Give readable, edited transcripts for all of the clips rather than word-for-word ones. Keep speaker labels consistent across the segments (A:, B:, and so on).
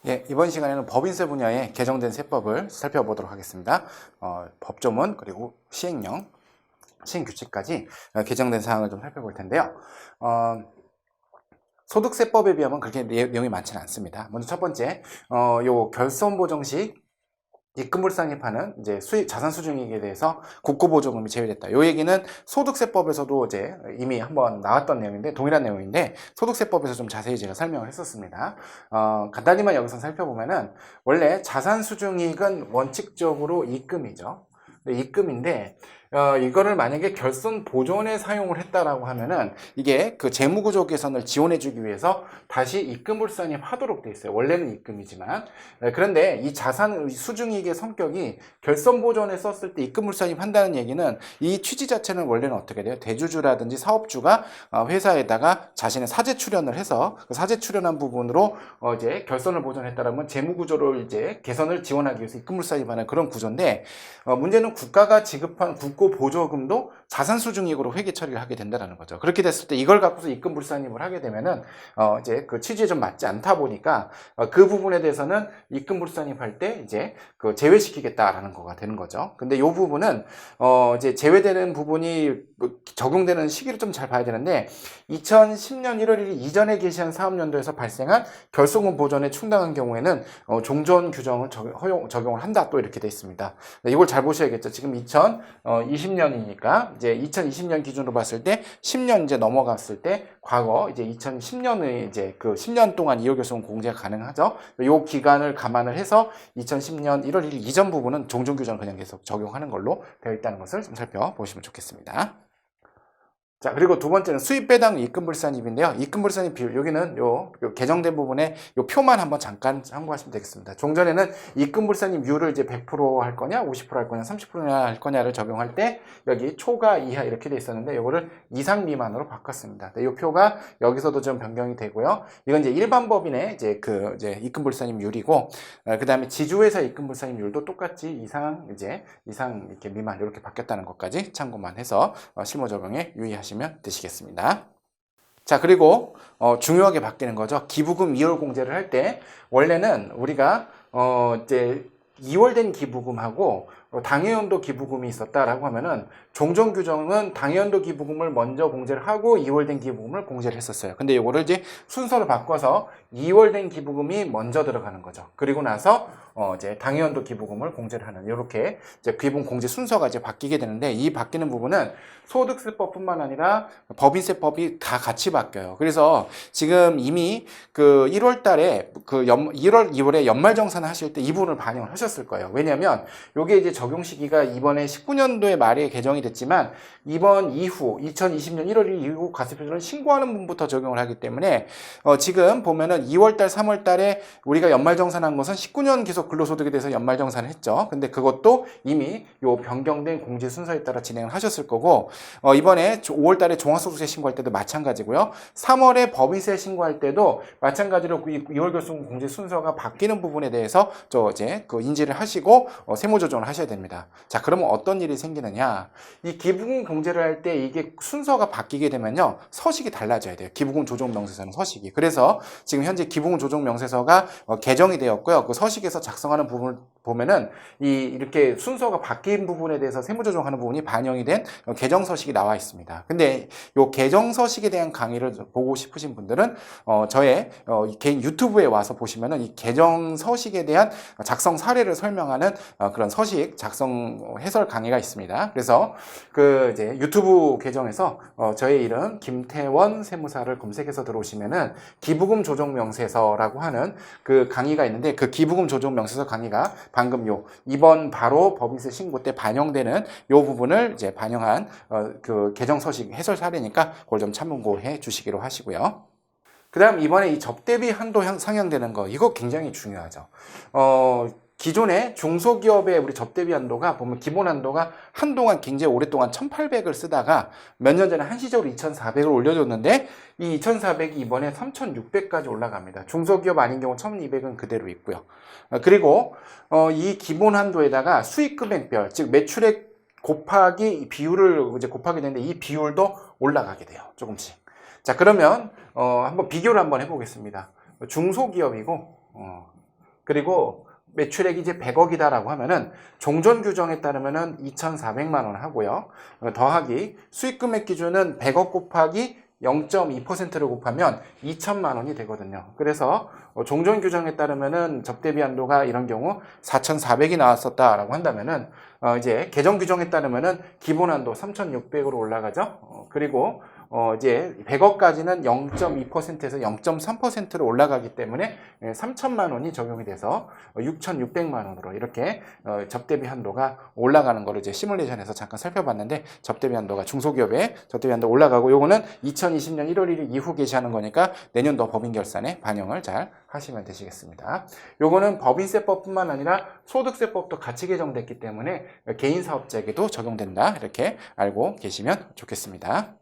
A: 예, 이번 시간에는 법인세 분야에 개정된 세법을 살펴보도록 하겠습니다. 법조문 그리고 시행령, 시행규칙까지 개정된 사항을 좀 살펴볼 텐데요. 소득세법에 비하면 그렇게 내용이 많지는 않습니다. 먼저 첫 번째, 요 결손보정식 입금불상입하는 이제 자산 수중이익에 대해서 국고보조금이 제외됐다. 요 얘기는 소득세법에서도 이제 이미 한번 나왔던 내용인데, 동일한 내용인데, 소득세법에서 좀 자세히 제가 설명을 했었습니다. 간단히만 여기서 살펴보면은, 원래 자산 수중이익은 원칙적으로 입금이죠. 입금인데, 이거를 만약에 결손 보존에 사용을 했다라고 하면은 이게 그 재무구조 개선을 지원해주기 위해서 다시 입금불상입 하도록 돼 있어요. 원래는 입금이지만. 그런데 이 자산 수중이익의 성격이 결손 보존에 썼을 때 입금불상입 한다는 얘기는 이 취지 자체는 원래는 어떻게 돼요? 대주주라든지 사업주가 회사에다가 자신의 사재 출연을 해서 그 사재 출연한 부분으로 이제 결손을 보존했다라면 재무구조를 이제 개선을 지원하기 위해서 입금불상입하는 그런 구조인데, 문제는 국가가 지급한 국고 보조금도 자산 수중이익으로 회계 처리를 하게 된다는 거죠. 그렇게 됐을 때 이걸 갖고서 입금불상입을 하게 되면은 이제 그 취지에 좀 맞지 않다 보니까 그 부분에 대해서는 입금불상입할 때 이제 그 제외시키겠다라는 거가 되는 거죠. 근데 이 부분은 이제 제외되는 부분이 적용되는 시기를 좀 잘 봐야 되는데, 2010년 1월 1일 이전에 게시한 사업연도에서 발생한 결손금 보존에 충당한 경우에는 종전 규정을 적용을 한다, 또 이렇게 돼 있습니다. 이걸 잘 보셔야겠죠. 지금 2020년이니까 이제 2020년 기준으로 봤을 때 10년 이제 넘어갔을 때 과거 이제 2010년의 이제 그 10년 동안 이월결손 공제가 가능하죠. 이 기간을 감안을 해서 2010년 1월 1일 이전 부분은 종전 규정을 그냥 계속 적용하는 걸로 되어 있다는 것을 좀 살펴보시면 좋겠습니다. 자, 그리고 두 번째는 수입배당 입금불산입인데요. 입금불산입 비율, 여기는 요 개정된 부분에 요 표만 한번 잠깐 참고하시면 되겠습니다. 종전에는 입금불산입률을 이제 100% 할 거냐, 50% 할 거냐, 30%냐 할 거냐를 적용할 때 여기 초과 이하 이렇게 돼 있었는데 요거를 이상 미만으로 바꿨습니다. 요 표가 여기서도 좀 변경이 되고요. 이건 이제 일반 법인의 이제 이제 입금불산입률이고, 그다음에 지주회사 입금불산입률도 똑같이 이상 이렇게 미만 이렇게 바뀌었다는 것까지 참고만 해서 실무 적용에 유의하시면 되시겠습니다. 자, 그리고 중요하게 바뀌는 거죠. 기부금 2월 공제를 할 때 원래는 우리가 이제 2월된 기부금하고 당해연도 기부금이 있었다라고 하면은 종전 규정은 당해연도 기부금을 먼저 공제를 하고 2월된 기부금을 공제를 했었어요. 근데 이거를 이제 순서를 바꿔서 2월된 기부금이 먼저 들어가는 거죠. 그리고 나서 이제 당해연도 기부금을 공제를 하는, 이렇게 이제 기부금 공제 순서가 이제 바뀌게 되는데, 이 바뀌는 부분은 소득세법뿐만 아니라 법인세법이 다 같이 바뀌어요. 그래서 지금 이미 그 1월 달에 1월, 2월에 연말정산 하실 때 이 부분을 반영을 하셨을 거예요. 왜냐면 요게 이제 적용 시기가 이번에 19년도에 말에 개정이 됐지만, 이번 이후 2020년 1월 1일 이후 가세표준을 신고하는 분부터 적용을 하기 때문에 지금 보면은 2월 달, 3월 달에 우리가 연말정산한 것은 19년 기속 근로소득에 대해서 연말정산을 했죠. 근데 그것도 이미 요 변경된 공제 순서에 따라 진행을 하셨을 거고, 이번에 5월 달에 종합소득세 신고할 때도 마찬가지고요. 3월에 법인세 신고할 때도 마찬가지로 2월 결손 공제 순서가 바뀌는 부분에 대해서 이제 그 인지를 하시고 세무 조정을 하셔야 됩니다. 자, 그러면 어떤 일이 생기느냐? 이 기부금 공제를 할 때 이게 순서가 바뀌게 되면요, 서식이 달라져야 돼요. 기부금 조정 명세서는 서식이. 그래서 지금 현재 기부금 조정 명세서가 개정이 되었고요. 그 서식에서 작성하는 부분을 보면은 이렇게 순서가 바뀐 부분에 대해서 세무 조정하는 부분이 반영이 된 개정 서식이 나와 있습니다. 근데 이 개정 서식에 대한 강의를 보고 싶으신 분들은 저의 개인 유튜브에 와서 보시면은 이 개정 서식에 대한 작성 사례를 설명하는 그런 서식 작성 해설 강의가 있습니다. 그래서 그 이제 유튜브 계정에서 저의 이름 김태원 세무사를 검색해서 들어오시면은 기부금 조정 명세서라고 하는 그 강의가 있는데, 그 기부금 조정 명세서 강의가 방금 이번 바로 법인세 신고 때 반영되는 요 부분을 이제 반영한 그 개정 서식 해설 사례니까 그걸 좀 참고해 주시기로 하시고요. 그 다음 이번에 이 접대비 한도 상향되는 거, 이거 굉장히 중요하죠. 기존에 중소기업의 우리 접대비 한도가 보면 기본 한도가 한동안 굉장히 오랫동안 1,800을 쓰다가 몇 년 전에 한시적으로 2,400을 올려줬는데, 이 2,400이 이번에 3,600까지 올라갑니다. 중소기업 아닌 경우 1,200은 그대로 있고요. 그리고 이 기본 한도에다가 수익금액별, 즉 매출액 곱하기 비율을 이제 곱하게 되는데, 이 비율도 올라가게 돼요. 조금씩. 자, 그러면 한번 비교를 한번 해보겠습니다. 중소기업이고 그리고 매출액이 이제 100억이다라고 하면은 종전 규정에 따르면은 2,400만 원 하고요. 더하기 수익 금액 기준은 100억 곱하기 0.2%를 곱하면 2천만 원이 되거든요. 그래서 종전 규정에 따르면은 접대비 한도가 이런 경우 4,400이 나왔었다라고 한다면은 이제 개정 규정에 따르면은 기본 한도 3,600으로 올라가죠. 그리고 이제 100억까지는 0.2%에서 0.3%로 올라가기 때문에 3천만 원이 적용이 돼서 6,600만 원으로 이렇게 접대비 한도가 올라가는 거를 이제 시뮬레이션에서 잠깐 살펴봤는데 접대비 한도가 중소기업의 접대비 한도 올라가고 요거는 2020년 1월 1일 이후 게시하는 거니까 내년도 법인 결산에 반영을 잘 하시면 되시겠습니다. 요거는 법인세법뿐만 아니라 소득세법도 같이 개정됐기 때문에 개인사업자에게도 적용된다 이렇게 알고 계시면 좋겠습니다.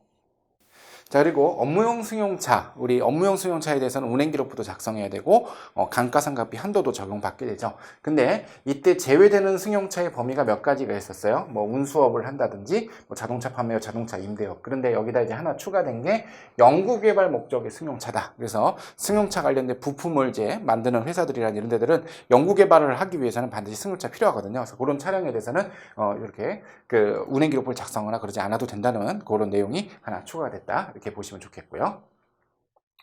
A: 자, 그리고 업무용 승용차, 우리 업무용 승용차에 대해서는 운행기록부도 작성해야 되고 감가상각비 한도도 적용받게 되죠. 근데 이때 제외되는 승용차의 범위가 몇 가지가 있었어요. 뭐 운수업을 한다든지 뭐 자동차 판매업, 자동차 임대업. 그런데 여기다 이제 하나 추가된 게 연구개발 목적의 승용차다. 그래서 승용차 관련된 부품을 이제 만드는 회사들이나 이런 데들은 연구개발을 하기 위해서는 반드시 승용차 필요하거든요. 그래서 그런 차량에 대해서는 이렇게 그 운행기록부를 작성하거나 그러지 않아도 된다는 그런 내용이 하나 추가됐다. 이렇게 보시면 좋겠고요.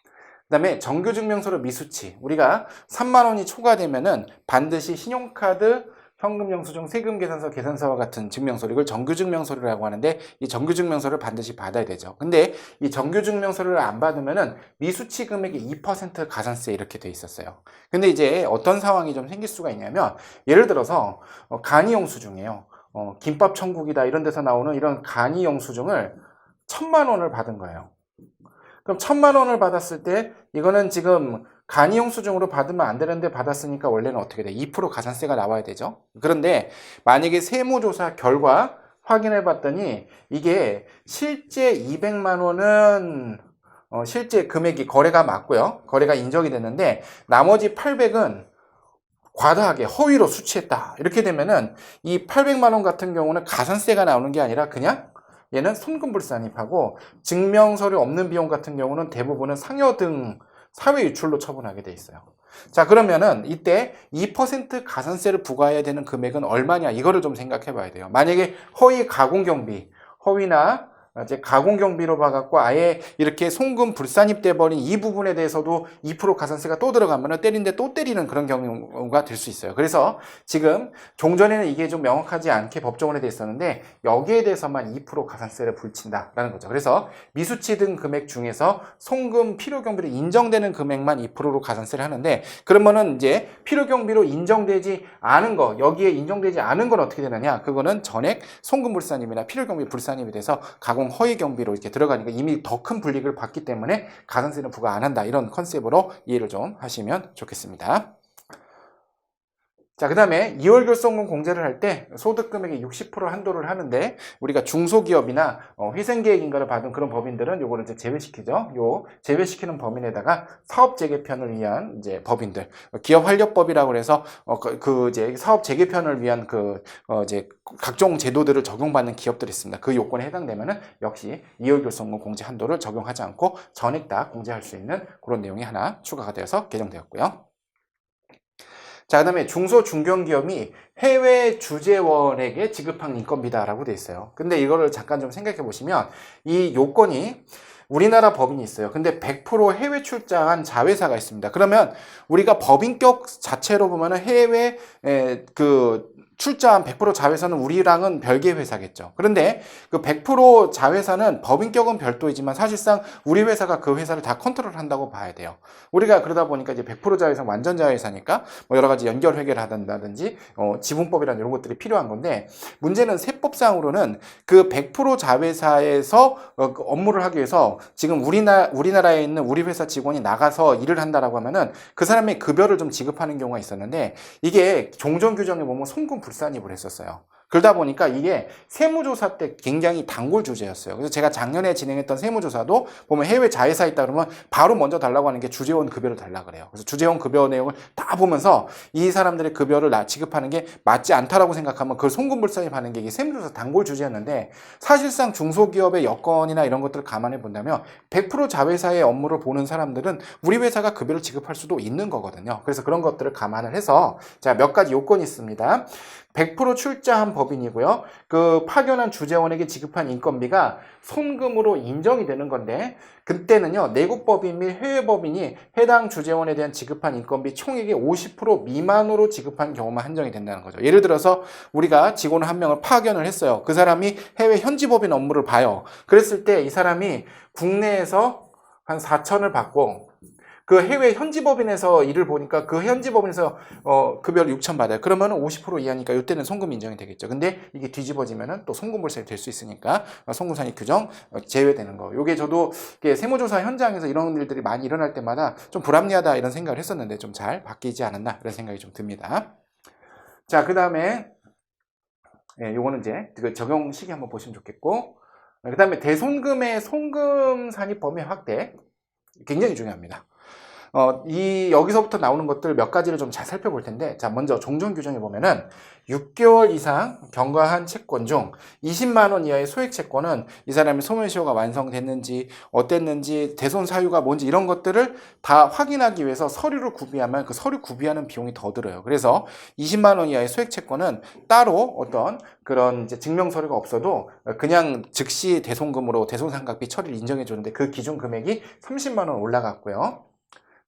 A: 그 다음에 정규증명서로 미수치. 우리가 3만 원이 초과되면은 반드시 신용카드, 현금영수증, 세금계산서, 계산서와 같은 증명서류, 이걸 정규증명서류라고 하는데 이 정규증명서를 반드시 받아야 되죠. 근데 이 정규증명서류를 안 받으면은 미수치 금액의 2% 가산세 이렇게 돼 있었어요. 근데 이제 어떤 상황이 좀 생길 수가 있냐면 예를 들어서 간이영수증이에요. 김밥 천국이다 이런 데서 나오는 이런 간이영수증을 1,000만 원을 받은 거예요. 그럼 1,000만 원을 받았을 때 이거는 지금 간이영수증으로 받으면 안 되는데 받았으니까 원래는 어떻게 돼? 2% 가산세가 나와야 되죠. 그런데 만약에 세무조사 결과 확인해 봤더니 이게 실제 200만 원은 실제 금액이 거래가 맞고요. 거래가 인정이 됐는데 나머지 800은 과다하게 허위로 수취했다. 이렇게 되면은 이 800만 원 같은 경우는 가산세가 나오는 게 아니라 그냥 얘는 손금불산입하고 증명서류 없는 비용 같은 경우는 대부분은 상여 등 사회 유출로 처분하게 돼 있어요. 자, 그러면은 이때 2% 가산세를 부과해야 되는 금액은 얼마냐 이거를 좀 생각해 봐야 돼요. 만약에 허위 가공경비, 허위나 이제 가공경비로 봐갖고 아예 이렇게 송금 불산입돼 버린 이 부분에 대해서도 2% 가산세가 또 들어가면은 때린데 또 때리는 그런 경우가 될 수 있어요. 그래서 지금 종전에는 이게 좀 명확하지 않게 법정으로 돼 있었는데 여기에 대해서만 2% 가산세를 불친다라는 거죠. 그래서 미수치 등 금액 중에서 송금 필요경비로 인정되는 금액만 2%로 가산세를 하는데 그러면은 이제 필요경비로 인정되지 않은 거 여기에 인정되지 않은 건 어떻게 되느냐? 그거는 전액 송금 불산입이나 필요경비 불산입이 돼서 가공 허위 경비로 이렇게 들어가니까 이미 더 큰 불이익을 받기 때문에 가산세는 부과 안 한다. 이런 컨셉으로 이해를 좀 하시면 좋겠습니다. 자, 그 다음에 2월 결손금 공제를 할 때 소득금액의 60% 한도를 하는데 우리가 중소기업이나 회생계획인가를 받은 그런 법인들은 요거를 이제 제외시키죠. 요 제외시키는 범인에다가 사업재개편을 위한 이제 법인들, 기업활력법이라고 해서 이제 사업재개편을 위한 이제 각종 제도들을 적용받는 기업들이 있습니다. 그 요건에 해당되면은 역시 2월 결손금 공제 한도를 적용하지 않고 전액 다 공제할 수 있는 그런 내용이 하나 추가가 되어서 개정되었고요. 자, 그 다음에 중소중견기업이 해외 주재원에게 지급한 인건비다라고 돼 있어요. 근데 이거를 잠깐 좀 생각해 보시면 이 요건이 우리나라 법인이 있어요. 근데 100% 해외 출장한 자회사가 있습니다. 그러면 우리가 법인격 자체로 보면은 해외 출자한 100% 자회사는 우리랑은 별개 회사겠죠. 그런데 그 100% 자회사는 법인격은 별도이지만 사실상 우리 회사가 그 회사를 다 컨트롤한다고 봐야 돼요. 우리가 그러다 보니까 이제 100% 자회사 완전 자회사니까 뭐 여러 가지 연결 회계를 하든지 지분법이라는 이런 것들이 필요한 건데 문제는 세법상으로는 그 100% 자회사에서 업무를 하기 위해서 지금 우리나라에 있는 우리 회사 직원이 나가서 일을 한다라고 하면은 그 사람의 급여를 좀 지급하는 경우가 있었는데 이게 종전 규정에 보면 송금 불산입을 했었어요. 그러다 보니까 이게 세무조사 때 굉장히 단골 주제였어요. 그래서 제가 작년에 진행했던 세무조사도 보면 해외 자회사 있다 그러면 바로 먼저 달라고 하는 게 주재원 급여를 달라 그래요. 그래서 주재원 급여 내용을 다 보면서 이 사람들의 급여를 지급하는 게 맞지 않다라고 생각하면 그걸 송금불상입하는 게 이게 세무조사 단골 주제였는데, 사실상 중소기업의 여건이나 이런 것들을 감안해 본다면 100% 자회사의 업무를 보는 사람들은 우리 회사가 급여를 지급할 수도 있는 거거든요. 그래서 그런 것들을 감안을 해서 자, 몇 가지 요건이 있습니다. 100% 출자한 법인이고요. 그 파견한 주재원에게 지급한 인건비가 손금으로 인정이 되는 건데, 그때는요, 내국법인 및 해외법인이 해당 주재원에 대한 지급한 인건비 총액의 50% 미만으로 지급한 경우만 한정이 된다는 거죠. 예를 들어서 우리가 직원 한 명을 파견을 했어요. 그 사람이 해외 현지법인 업무를 봐요. 그랬을 때 이 사람이 국내에서 한 4천을 받고 그 해외 현지법인에서 일을 보니까 그 현지법인에서 급여를 6천 받아요. 그러면 50% 이하니까 이때는 송금 인정이 되겠죠. 근데 이게 뒤집어지면은 또 송금불상이 될 수 있으니까 송금상의 규정 제외되는 거. 요게 저도 세무조사 현장에서 이런 일들이 많이 일어날 때마다 좀 불합리하다 이런 생각을 했었는데 좀 잘 바뀌지 않았나 이런 생각이 좀 듭니다. 자, 그 다음에 요거는 이제 그 적용 시기 한번 보시면 좋겠고, 그 다음에 대손금의 송금 산입 범위 확대 굉장히 중요합니다. 여기서부터 나오는 것들 몇 가지를 좀 잘 살펴볼 텐데, 자, 먼저 종전 규정에 보면은 6개월 이상 경과한 채권 중 20만 원 이하의 소액 채권은 이 사람이 소멸시효가 완성됐는지 어땠는지 대손 사유가 뭔지 이런 것들을 다 확인하기 위해서 서류를 구비하면 그 서류 구비하는 비용이 더 들어요. 그래서 20만 원 이하의 소액 채권은 따로 어떤 그런 이제 증명 서류가 없어도 그냥 즉시 대손금으로 대손상각비 처리를 인정해 주는데, 그 기준 금액이 30만 원 올라갔고요.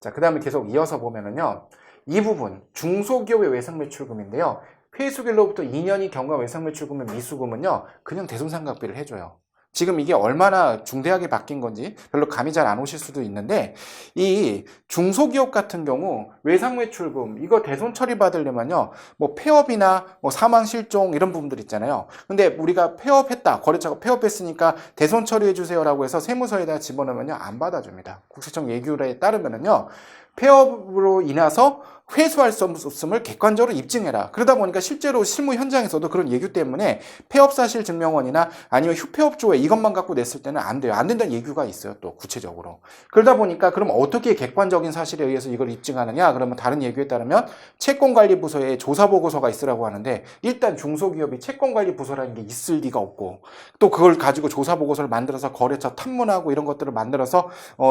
A: 자, 그 다음에 계속 이어서 보면은요, 이 부분 중소기업의 외상매출금인데요, 회수기일로부터 2년이 경과 외상매출금의 미수금은요 그냥 대손상각비를 해줘요. 지금 이게 얼마나 중대하게 바뀐 건지 별로 감이 잘 안 오실 수도 있는데, 이 중소기업 같은 경우 외상매출금 이거 대손 처리 받으려면요 뭐 폐업이나 뭐 사망 실종 이런 부분들 있잖아요. 근데 우리가 폐업했다, 거래처가 폐업했으니까 대손 처리해 주세요라고 해서 세무서에다 집어넣으면요 안 받아줍니다. 국세청 예규에 따르면은요 폐업으로 인해서 회수할 수 없음을 객관적으로 입증해라. 그러다 보니까 실제로 실무 현장에서도 그런 예규 때문에 폐업사실 증명원이나 아니면 휴폐업조회 이것만 갖고 냈을 때는 안 돼요. 안 된다는 예규가 있어요. 또 구체적으로. 그러다 보니까 그럼 어떻게 객관적인 사실에 의해서 이걸 입증하느냐? 그러면 다른 예규에 따르면 채권관리부서에 조사보고서가 있으라고 하는데, 일단 중소기업이 채권관리부서라는 게 있을 리가 없고, 또 그걸 가지고 조사보고서를 만들어서 거래처 탐문하고 이런 것들을 만들어서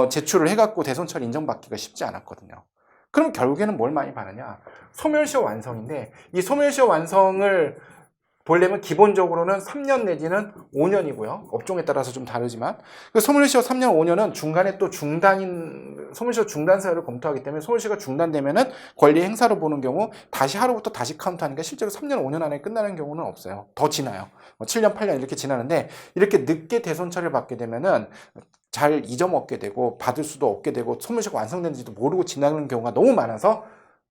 A: 제출을 해갖고 대손처리 인정받기가 쉽지 않았거든요. 그럼 결국에는 뭘 많이 받느냐? 소멸시효 완성인데, 이 소멸시효 완성을 보려면 기본적으로는 3년 내지는 5년이고요. 업종에 따라서 좀 다르지만, 그 소멸시효 3년, 5년은 중간에 또 소멸시효 중단 사유를 검토하기 때문에 소멸시효가 중단되면은 권리 행사로 보는 경우 다시 하루부터 다시 카운트하니까 실제로 3년, 5년 안에 끝나는 경우는 없어요. 더 지나요. 7년, 8년 이렇게 지나는데, 이렇게 늦게 대손 처리를 받게 되면은 잘 잊어먹게 되고 받을 수도 없게 되고 소멸시효가 완성된지도 모르고 지나가는 경우가 너무 많아서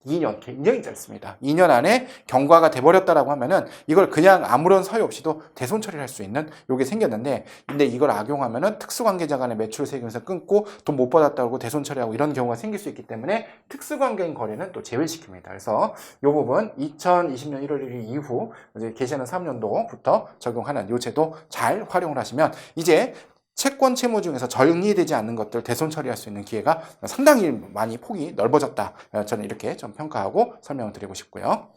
A: 2년 굉장히 짧습니다. 2년 안에 경과가 돼버렸다라고 하면은 이걸 그냥 아무런 사유 없이도 대손 처리를 할 수 있는 요게 생겼는데, 근데 이걸 악용하면은 특수관계자 간의 매출 세금에서 끊고 돈 못 받았다고 대손 처리하고 이런 경우가 생길 수 있기 때문에 특수관계인 거래는 또 제외시킵니다. 그래서 요 부분 2020년 1월 1일 이후 이제 개시하는 3년도부터 적용하는 요 제도 잘 활용을 하시면 이제 채권 채무 중에서 정리되지 않는 것들 대손 처리할 수 있는 기회가 상당히 많이 폭이 넓어졌다. 저는 이렇게 좀 평가하고 설명을 드리고 싶고요.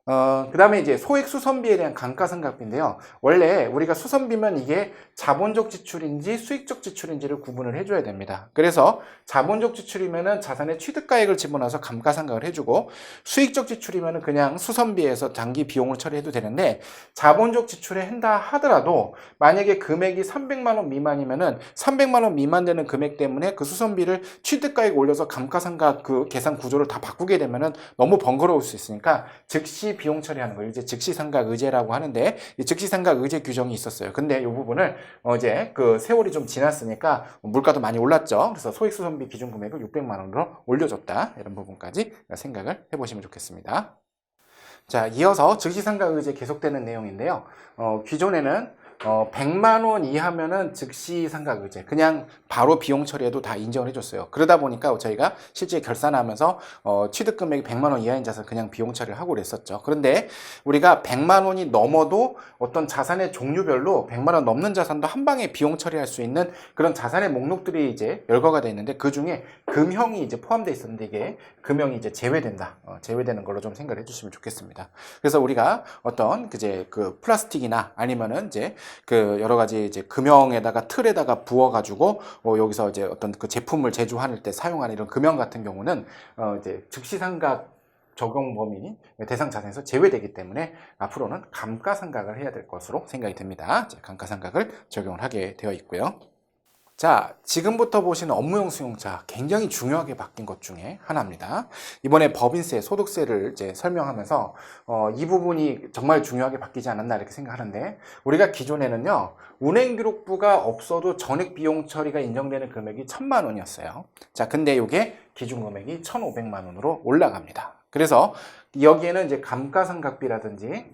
A: 그 다음에 이제 소액 수선비에 대한 감가상각비인데요. 원래 우리가 수선비면 이게 자본적 지출인지 수익적 지출인지를 구분을 해줘야 됩니다. 그래서 자본적 지출이면은 자산의 취득가액을 집어넣어서 감가상각을 해주고, 수익적 지출이면은 그냥 수선비에서 단기 비용을 처리해도 되는데, 자본적 지출에 한다 하더라도 만약에 금액이 300만 원 미만이면은 300만 원 미만 되는 금액 때문에 그 수선비를 취득가액 올려서 감가상각 그 계산 구조를 다 바꾸게 되면은 너무 번거로울 수 있으니까 즉시 비용 처리하는 걸 이제 즉시상각 의제라고 하는데, 이 즉시상각 의제 규정이 있었어요. 근데 이 부분을 이제 그 세월이 좀 지났으니까 물가도 많이 올랐죠. 그래서 소액수선비 기준 금액을 600만 원으로 올려줬다. 이런 부분까지 생각을 해보시면 좋겠습니다. 자, 이어서 즉시상각 의제 계속되는 내용인데요. 기존에는 100만 원 이하면은 즉시 상각의제 그냥 바로 비용 처리해도 다 인정을 해줬어요. 그러다 보니까 저희가 실제 결산하면서 취득 금액이 100만 원 이하인 자산 그냥 비용 처리를 하고 그랬었죠. 그런데 우리가 100만 원이 넘어도 어떤 자산의 종류별로 100만 원 넘는 자산도 한 방에 비용 처리할 수 있는 그런 자산의 목록들이 이제 열거가 돼 있는데 그 중에 금형이 이제 포함되어 있었는데 이게 금형이 이제 제외된다. 제외되는 걸로 좀 생각을 해주시면 좋겠습니다. 그래서 우리가 어떤 이제 그 플라스틱이나 아니면은 이제 그 여러 가지 이제 금형에다가 틀에다가 부어가지고 여기서 이제 어떤 그 제품을 제조할 때 사용하는 이런 금형 같은 경우는 이제 즉시상각 적용 범위 대상 자산에서 제외되기 때문에 앞으로는 감가상각을 해야 될 것으로 생각이 됩니다. 감가상각을 적용을 하게 되어 있고요. 자, 지금부터 보시는 업무용 수용자 굉장히 중요하게 바뀐 것 중에 하나입니다. 이번에 법인세, 소득세를 이제 설명하면서 이 부분이 정말 중요하게 바뀌지 않았나 이렇게 생각하는데 우리가 기존에는요 운행기록부가 없어도 전액 비용 처리가 인정되는 금액이 1,000만 원이었어요. 자, 근데 이게 기준 금액이 1,500만 원으로 올라갑니다. 그래서 여기에는 이제 감가상각비라든지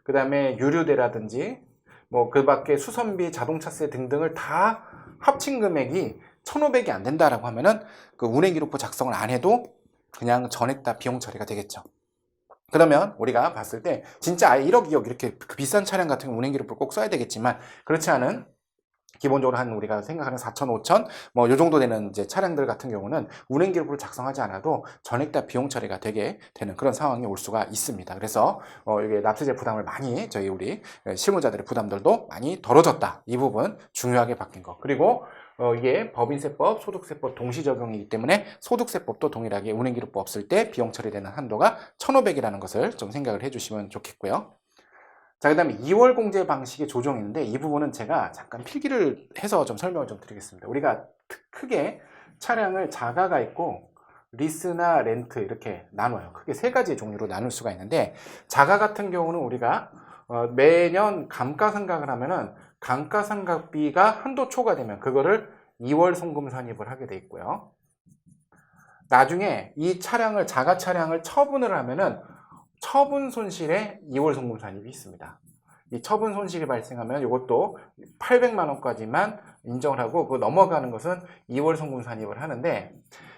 A: 그 다음에 유류대라든지 뭐 그 밖에 수선비, 자동차세 등등을 다 합친 금액이 1,500이 안 된다라고 하면은 그 운행기록부 작성을 안 해도 그냥 전액 다 비용 처리가 되겠죠. 그러면 우리가 봤을 때 진짜 1억, 2억 이렇게 비싼 차량 같은 경우 운행기록부를 꼭 써야 되겠지만 그렇지 않은 기본적으로 한 우리가 생각하는 4천, 5천 뭐 요 정도 되는 이제 차량들 같은 경우는 운행기록부를 작성하지 않아도 전액 다 비용 처리가 되게 되는 그런 상황이 올 수가 있습니다. 그래서 이게 납세제 부담을 많이 저희 우리 실무자들의 부담들도 많이 덜어졌다. 이 부분 중요하게 바뀐 거. 그리고 이게 법인세법, 소득세법 동시 적용이기 때문에 소득세법도 동일하게 운행기록부 없을 때 비용 처리되는 한도가 1,500이라는 것을 좀 생각을 해주시면 좋겠고요. 자, 그 다음에 2월 공제 방식의 조정인데 이 부분은 제가 잠깐 필기를 해서 좀 설명을 좀 드리겠습니다. 우리가 크게 차량을 자가가 있고 리스나 렌트 이렇게 나눠요. 크게 세 가지 종류로 나눌 수가 있는데 자가 같은 경우는 우리가 매년 감가상각을 하면은 감가상각비가 한도 초과되면 그거를 2월 송금 산입을 하게 돼 있고요. 나중에 이 차량을 자가 차량을 처분을 하면은 처분 손실에 2월 송금 산입이 있습니다. 이 처분 손실이 발생하면 이것도 800만 원까지만 인정을 하고 그 넘어가는 것은 2월 송금 산입을 하는데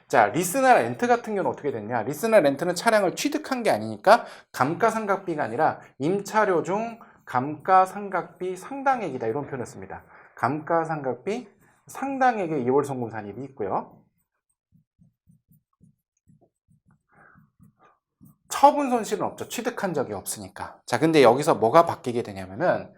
A: 자, 리스나 렌트 같은 경우는 어떻게 됐냐? 리스나 렌트는 차량을 취득한 게 아니니까 감가상각비가 아니라 임차료 중 감가상각비 상당액이다 이런 표현을 씁니다. 감가상각비 상당액의 2월 송금 산입이 있고요. 처분 손실은 없죠. 취득한 적이 없으니까. 자, 근데 여기서 뭐가 바뀌게 되냐면은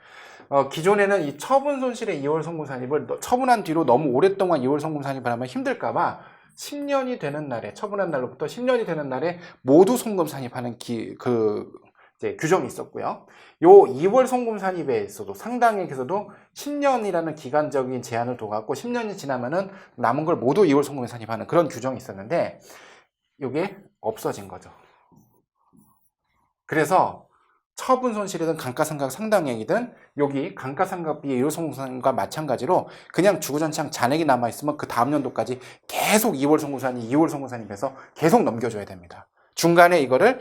A: 기존에는 이 처분 손실의 2월 송금 산입을 처분한 뒤로 너무 오랫동안 2월 송금 산입을 하면 힘들까봐 10년이 되는 날에 처분한 날로부터 10년이 되는 날에 모두 송금 산입하는 이제 규정이 있었고요. 요 2월 송금 산입에 있어도 상당액에서도 10년이라는 기간적인 제한을 둬갖고 10년이 지나면은 남은 걸 모두 2월 송금에 산입하는 그런 규정이 있었는데 이게 없어진 거죠. 그래서 처분 손실이든 감가상각 상당액이든 여기 감가상각비의 2월 송금산과 마찬가지로 그냥 주구장창 잔액이 남아있으면 그 다음 연도까지 계속 2월 송금산이 2월 송금산입해서 계속 넘겨줘야 됩니다. 중간에 이거를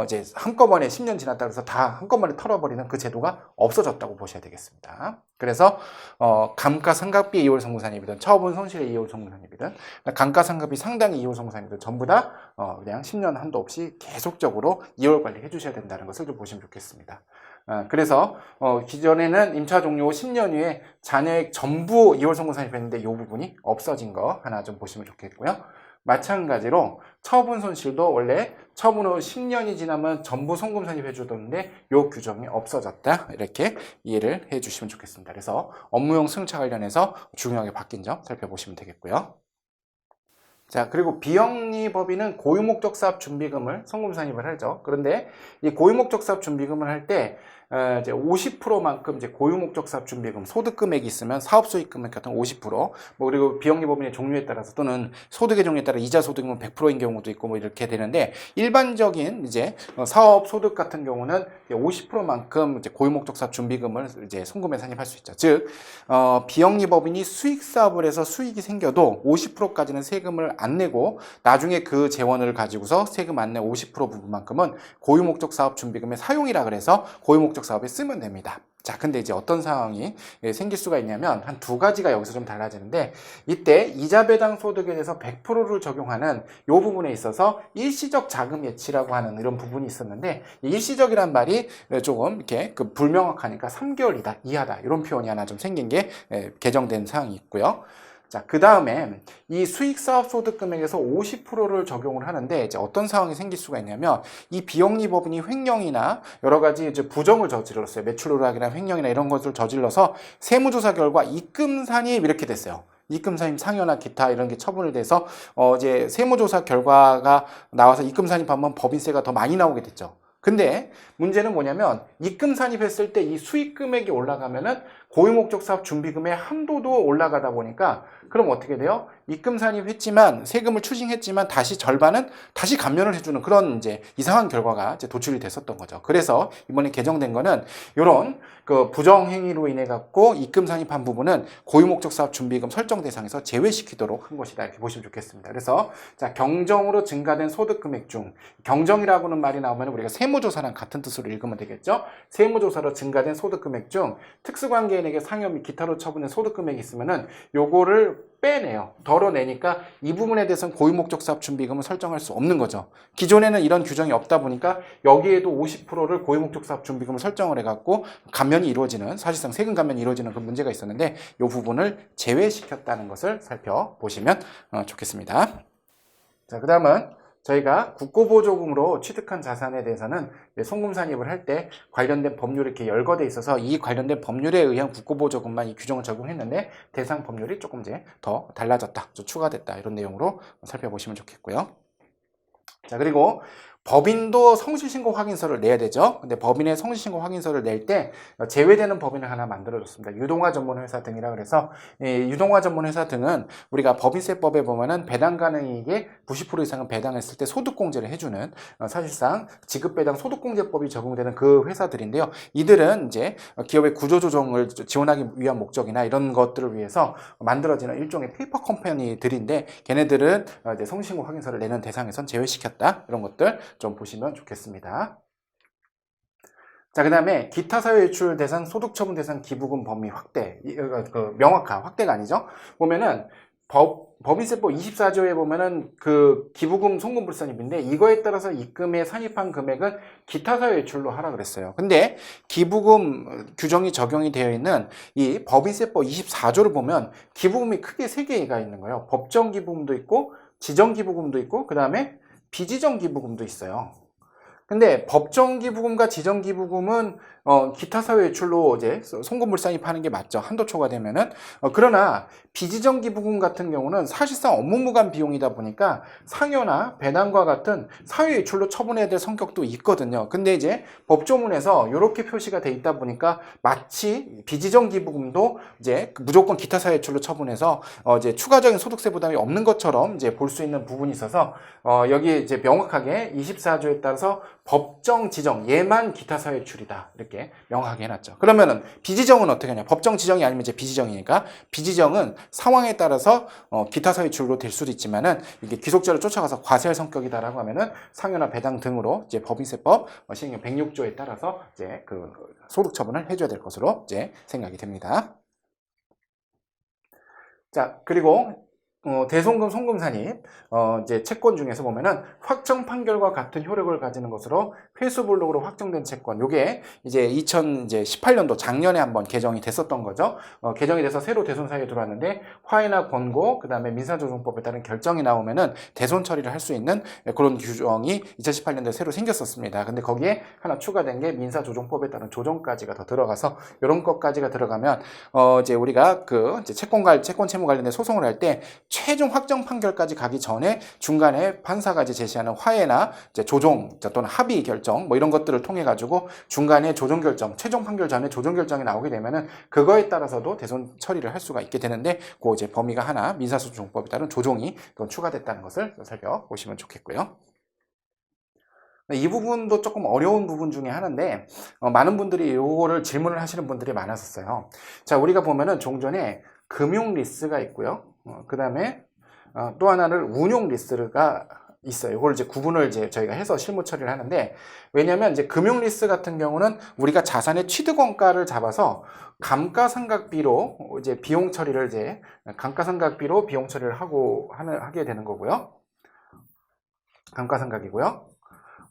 A: 이제 한꺼번에 10년 지났다고 해서 다 한꺼번에 털어버리는 그 제도가 없어졌다고 보셔야 되겠습니다. 그래서 감가상각비 2월 송금산입이든 처분 손실의 2월 송금산입이든 감가상각비 상당히 2월 송금산입이든 전부 다 그냥 10년 한도 없이 계속적으로 2월 관리해 주셔야 된다는 것을 좀 보시면 좋겠습니다. 그래서 기존에는 임차 종료 후 10년 후에 잔액 전부 2월 송금 산입했는데 이 부분이 없어진 거 하나 좀 보시면 좋겠고요. 마찬가지로 처분 손실도 원래 처분 후 10년이 지나면 전부 송금 산입해 주던데 이 규정이 없어졌다. 이렇게 이해를 해 주시면 좋겠습니다. 그래서 업무용 승차 관련해서 중요하게 바뀐 점 살펴보시면 되겠고요. 자, 그리고 비영리법인은 고유목적 사업 준비금을 송금 산입을 하죠. 그런데 이 고유목적 사업 준비금을 할 때 이제 50%만큼 이제 고유목적 사업 준비금 소득 금액이 있으면 사업 수익 금액 같은 50%, 뭐 그리고 비영리법인의 종류에 따라서 또는 소득의 종류에 따라 이자 소득은 100%인 경우도 있고 뭐 이렇게 되는데 일반적인 이제 사업 소득 같은 경우는 50%만큼 이제 고유목적 사업 준비금을 이제 송금에 산입할 수 있죠. 즉 비영리법인이 수익 사업을 해서 수익이 생겨도 50%까지는 세금을 안 내고 나중에 그 재원을 가지고서 세금 안 내 50% 부분만큼은 고유목적 사업 준비금의 사용이라 그래서 고유목적 사업에 쓰면 됩니다. 자, 근데 이제 어떤 상황이 생길 수가 있냐면 한 두 가지가 여기서 좀 달라지는데, 이때 이자 배당 소득에 대해서 100%를 적용하는 이 부분에 있어서 일시적 자금 예치라고 하는 이런 부분이 있었는데, 이 일시적이란 말이 조금 이렇게 그 불명확하니까 3개월 이하다 이런 표현이 하나 좀 생긴 게 개정된 사항이 있고요. 자, 그 다음에 이 수익사업소득 금액에서 50%를 적용을 하는데, 이제 어떤 상황이 생길 수가 있냐면, 이 비영리 법인이 횡령이나 여러 가지 이제 부정을 저질렀어요. 매출 누락이나 횡령이나 이런 것을 저질러서 세무조사 결과 입금산입 이렇게 됐어요. 입금산입 상여나 기타 이런 게 처분이 돼서 이제 세무조사 결과가 나와서 입금산입하면 법인세가 더 많이 나오게 됐죠. 근데 문제는 뭐냐면, 입금 산입했을 때 이 수익 금액이 올라가면은 고유목적 사업 준비금의 한도도 올라가다 보니까, 그럼 어떻게 돼요? 입금 산입했지만 세금을 추징했지만 다시 절반은 다시 감면을 해주는 그런 이제 이상한 결과가 이제 도출이 됐었던 거죠. 그래서 이번에 개정된 거는 이런 그 부정 행위로 인해 갖고 입금 산입한 부분은 고유목적 사업 준비금 설정 대상에서 제외시키도록 한 것이다 이렇게 보시면 좋겠습니다. 그래서 자, 경정으로 증가된 소득 금액 중, 경정이라고는 말이 나오면 우리가 세무조사랑 같은 뜻으로 읽으면 되겠죠. 세무조사로 증가된 소득 금액 중 특수관계인에게 상여 및 기타로 처분된 소득 금액이 있으면은 요거를 빼내요. 덜어내니까 이 부분에 대해서는 고유목적 사업 준비금을 설정할 수 없는 거죠. 기존에는 이런 규정이 없다 보니까 여기에도 50%를 고유목적 사업 준비금을 설정을 해갖고 감면이 이루어지는, 사실상 세금 감면이 이루어지는 그 문제가 있었는데, 이 부분을 제외시켰다는 것을 살펴보시면 좋겠습니다. 자, 그 다음은 저희가 국고보조금으로 취득한 자산에 대해서는 송금 산입을 할 때 관련된 법률이 이렇게 열거돼 있어서 이 관련된 법률에 의한 국고보조금만 이 규정을 적용했는데, 대상 법률이 조금 이제 더 달라졌다, 좀 추가됐다 이런 내용으로 살펴보시면 좋겠고요. 자, 그리고 법인도 성실신고 확인서를 내야 되죠. 근데 법인의 성실신고 확인서를 낼 때 제외되는 법인을 하나 만들어줬습니다. 유동화 전문회사 등이라 그래서, 유동화 전문회사 등은 우리가 법인세법에 보면은 배당 가능 이익의 90% 이상은 배당했을 때 소득공제를 해주는, 사실상 지급배당 소득공제법이 적용되는 그 회사들인데요. 이들은 이제 기업의 구조조정을 지원하기 위한 목적이나 이런 것들을 위해서 만들어지는 일종의 페이퍼 컴퍼니들인데, 걔네들은 이제 성실신고 확인서를 내는 대상에선 제외시켰다, 이런 것들 좀 보시면 좋겠습니다. 자, 그 다음에 기타 사회 유출 대상, 소득 처분 대상 기부금 범위 확대, 명확한 확대가 아니죠. 보면은 법인세법 24조에 보면은 그 기부금 송금불산입인데, 이거에 따라서 입금에 산입한 금액은 기타 사회 유출로 하라 그랬어요. 근데 기부금 규정이 적용이 되어 있는 이 법인세법 24조를 보면 기부금이 크게 3개가 있는 거예요. 법정 기부금도 있고, 지정 기부금도 있고, 그 다음에 비지정 기부금도 있어요. 근데 법정 기부금과 지정 기부금은 기타 사회 유출로 이제 송금물 산입하는 게 맞죠. 한도 초과되면은. 그러나 비지정 기부금 같은 경우는 사실상 업무무관 비용이다 보니까 상여나 배당과 같은 사회 유출로 처분해야 될 성격도 있거든요. 근데 이제 법조문에서 이렇게 표시가 돼 있다 보니까 마치 비지정 기부금도 이제 무조건 기타 사회 유출로 처분해서 이제 추가적인 소득세 부담이 없는 것처럼 이제 볼 수 있는 부분이 있어서 여기 이제 명확하게 24조에 따라서 법정 지정 얘만 기타 사회 유출이다 이렇게 명확하게 해놨죠. 그러면은 비지정은 어떻게 하냐? 법정 지정이 아니면 이제 비지정이니까, 비지정은 상황에 따라서 기타 사회 유출로 될 수도 있지만은 이게 귀속죄를 쫓아가서 과세할 성격이다라고 하면은 상여나 배당 등으로 이제 법인세법 시행령 106조에 따라서 이제 그 소득 처분을 해줘야 될 것으로 이제 생각이 됩니다. 자, 그리고 대송금 송금 산입, 이제 채권 중에서 보면은 확정 판결과 같은 효력을 가지는 것으로 회수불록으로 확정된 채권, 요게 이제 2018년도 작년에 한번 개정이 됐었던 거죠. 개정이 돼서 새로 대손 사유에 들어왔는데, 화해나 권고, 그 다음에 민사조정법에 따른 결정이 나오면은 대손 처리를 할 수 있는 그런 규정이 2018년도에 새로 생겼었습니다. 근데 거기에 하나 추가된 게 민사조정법에 따른 조정까지가 더 들어가서, 이런 것까지가 들어가면 이제 우리가 그 이제 채권 채무 관련된 소송을 할 때 최종 확정 판결까지 가기 전에 중간에 판사가 이제 제시하는 화해나 이제 조정 또는 합의 결정 뭐 이런 것들을 통해 가지고 중간에 조정 결정, 최종 판결 전에 조정 결정이 나오게 되면은 그거에 따라서도 대손 처리를 할 수가 있게 되는데, 그 이제 범위가 하나 민사소송법에 따른 조정이 또 추가됐다는 것을 살펴보시면 좋겠고요. 이 부분도 조금 어려운 부분 중에 하나인데, 많은 분들이 이거를 질문을 하시는 분들이 많았었어요. 자, 우리가 보면은 종전에 금융 리스가 있고요. 그 다음에 또 하나를 운용 리스가 있어요. 이걸 이제 구분을 이제 저희가 해서 실무 처리를 하는데, 왜냐하면 이제 금융 리스 같은 경우는 우리가 자산의 취득원가를 잡아서 감가상각비로 이제 비용 처리를 이제 감가상각비로 비용 처리를 하게 되는 거고요. 감가상각이고요.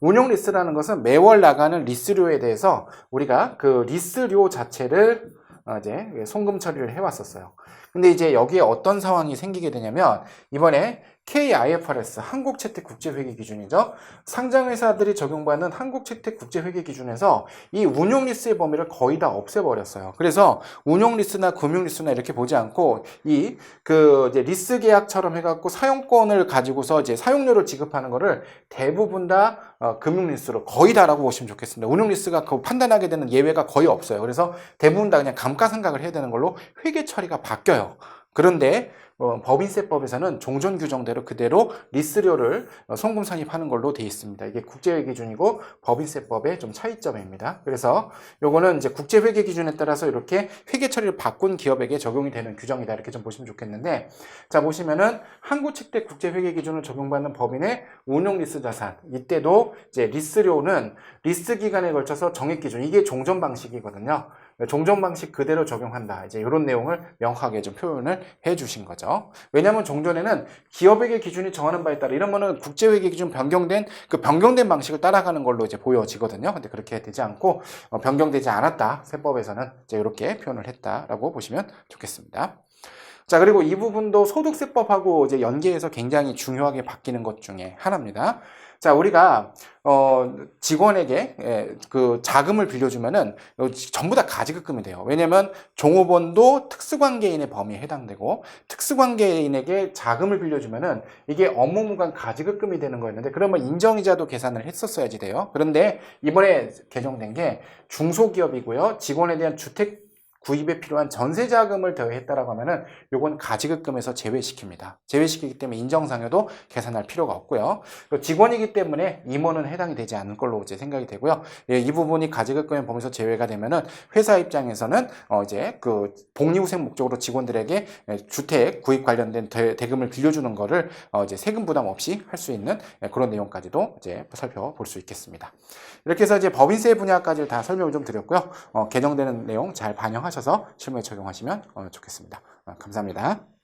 A: 운용 리스라는 것은 매월 나가는 리스료에 대해서 우리가 그 리스료 자체를 이제 송금 처리를 해왔었어요. 근데 이제 여기에 어떤 상황이 생기게 되냐면, 이번에 KIFRS 한국채택국제회계기준이죠. 상장회사들이 적용받는 한국채택국제회계기준에서 이 운용리스의 범위를 거의 다 없애버렸어요. 그래서 운용리스나 금융리스나 이렇게 보지 않고 이제 리스 계약처럼 해갖고 사용권을 가지고서 이제 사용료를 지급하는 거를 대부분 다 금융리스로 거의 다라고 보시면 좋겠습니다. 운용리스가 그 판단하게 되는 예외가 거의 없어요. 그래서 대부분 다 그냥 감가상각을 해야 되는 걸로 회계 처리가 바뀌어요. 그런데 법인세법에서는 종전 규정대로 그대로 리스료를 송금 산입하는 걸로 되어 있습니다. 이게 국제회계 기준이고 법인세법의 좀 차이점입니다. 그래서 요거는 이제 국제회계 기준에 따라서 이렇게 회계 처리를 바꾼 기업에게 적용이 되는 규정이다, 이렇게 좀 보시면 좋겠는데, 자 보시면은 한국채택 국제회계 기준을 적용받는 법인의 운용 리스 자산, 이때도 이제 리스료는 리스 기간에 걸쳐서 정액 기준, 이게 종전 방식이거든요. 종전 방식 그대로 적용한다, 이제 이런 내용을 명확하게 좀 표현을 해 주신 거죠. 왜냐하면 종전에는 기업회계 기준이 정하는 바에 따라 이러면은 국제회계 기준 변경된 방식을 따라가는 걸로 이제 보여지거든요. 근데 그렇게 되지 않고 변경되지 않았다, 세법에서는 이제 이렇게 표현을 했다라고 보시면 좋겠습니다. 자, 그리고 이 부분도 소득세법하고 이제 연계해서 굉장히 중요하게 바뀌는 것 중에 하나입니다. 자, 우리가 직원에게 그 자금을 빌려주면은 전부 다 가지급금이 돼요. 왜냐면 종업원도 특수관계인의 범위에 해당되고, 특수관계인에게 자금을 빌려주면은 이게 업무무관 가지급금이 되는 거였는데, 그러면 인정이자도 계산을 했었어야지 돼요. 그런데 이번에 개정된 게 중소기업이고요, 직원에 대한 주택 구입에 필요한 전세자금을 더했다라고 하면은 요건 가지급금에서 제외시킵니다. 제외시키기 때문에 인정상여도 계산할 필요가 없고요. 직원이기 때문에 임원은 해당이 되지 않을 걸로 이제 생각이 되고요. 이 부분이 가지급금의 범위에서 제외가 되면은 회사 입장에서는 이제 그 복리후생 목적으로 직원들에게 주택 구입 관련된 대금을 빌려주는 거를 이제 세금 부담 없이 할 수 있는 그런 내용까지도 이제 살펴볼 수 있겠습니다. 이렇게 해서 이제 법인세 분야까지 다 설명을 좀 드렸고요. 개정되는 내용 잘 반영하셔서 실무에 적용하시면 좋겠습니다. 감사합니다.